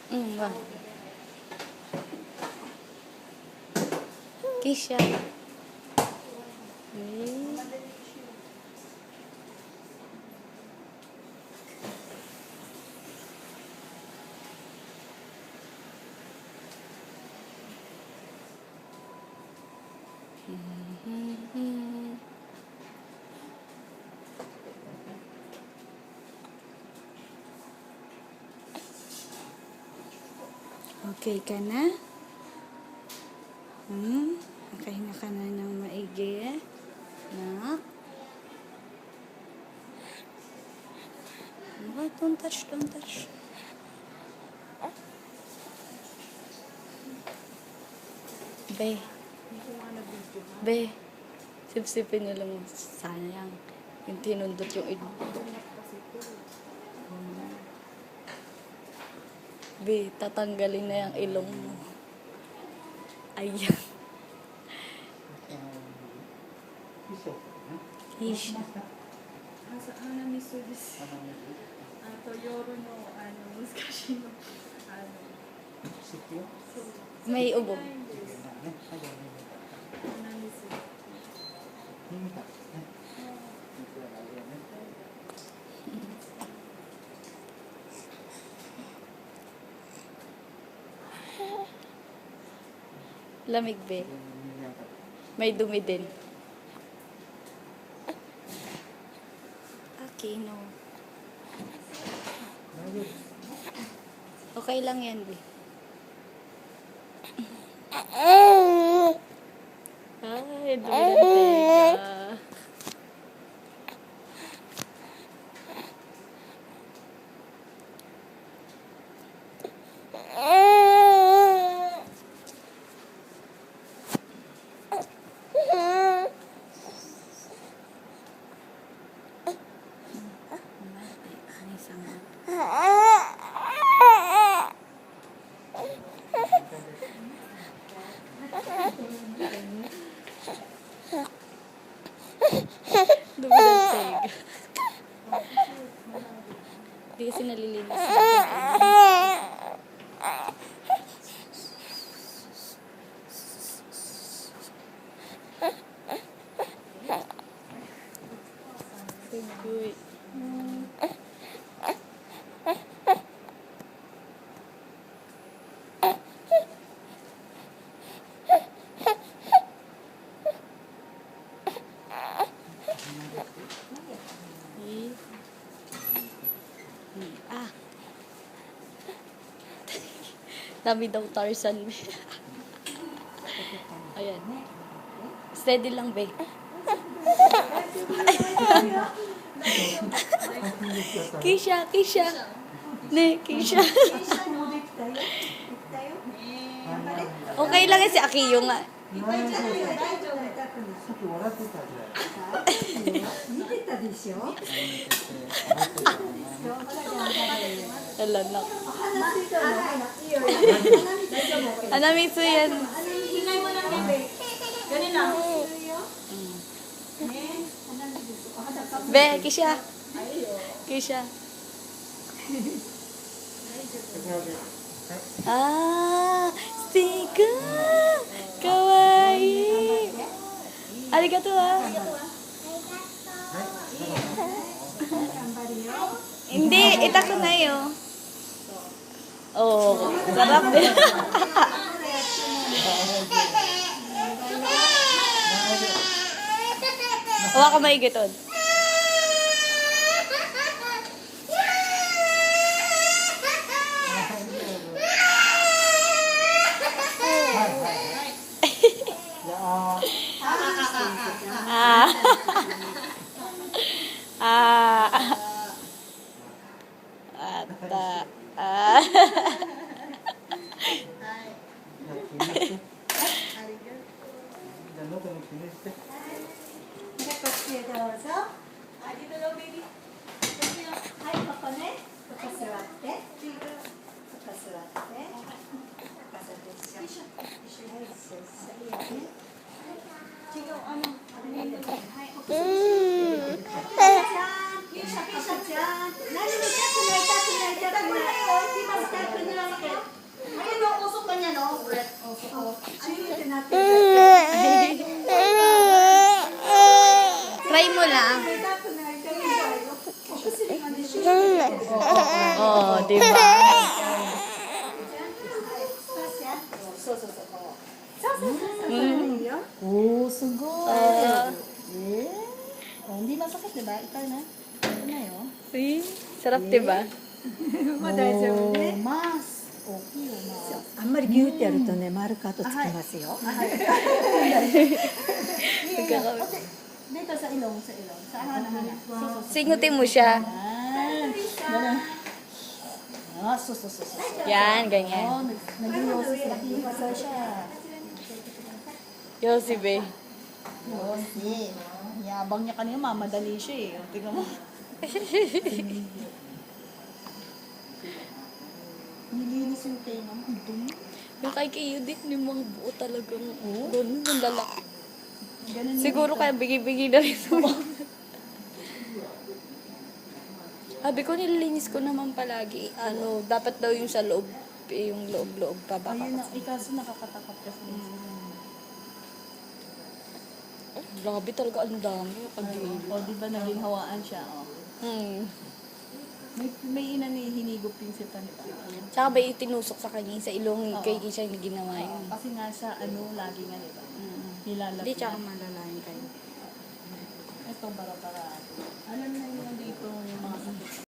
Wah. Kisha. Okay ka na? Nakahinga ka na ng maigi. Nak? Don't touch, don't touch. Be. Be. Sip-sipin nyo lang. Sayang. Yung tinundot yung ilong. Be, tatanggalin na yung ilong mo. Ayan. Kisha. ミスです。夜の難しいのMay ubo. Lamig be. May dumi din. Kino. Okay lang yan, be. Ay, dumi ng tega. Dumi ng tega. Hindi kasi nalilinis. Good. Dami daw Tarzan. Ayan. Steady lang, be. Kisha, Kisha. Ne, Kisha. Okay lang yan si Akiyo nga. Wala na. Anamitsu yan. Be, Kisha. Kisha. Sticker. Kawaii. Arigato ah. Hindi, itako na yun. Oh, sarap din. Hawa ka maigitod. Kisha-kisha-chan. Nani, 痛くない、痛くない、痛くない。これよ、今スタートになって。Try mo lang. Oo, di ba? Oh, sugod. Hindi masakit, diba? Ikaw na. Ito na yun. See? Sarap, di ba? Mas. Okay, mas. あんまりギューってやるとね、丸く跡つきますよ。 Dito sa ilong, sa ilong. Sa hana-hana. Singutin mo siya. Yan. Ganun. Ah, sus. Yan, Oh, ganyan. naging yosis na. Naging siya. Yossi, be. Yosi. Yabang niya kanina, mamadali siya eh. Tingnan mo. Nilinis yung tenga mo. Ang dumi. Yung kay Kiyo din, yung mga buo talagang doon, yung lalaki. Ganun yun. Siguro kaya bigay-bigay na rin sa mga. Sabi ko, nililinis ko naman palagi. Ano, dapat daw yung sa loob, yung loob-loob pa baka. Ayun na, ikaso nakakatakot kasi. Grabe talaga, ang dami. O, di ba naging hawaan siya? Oh. May hinigop yung si Panita. Tsaka ba itinusok sa kanya sa ilong kay siya yung ginawa yun. Kasi nga siya, lagi nga, di ba? Nilalap. Hindi, tsaka malalayan kayo. Ito, bara-bara. Alam na yun dito yung mga sakit.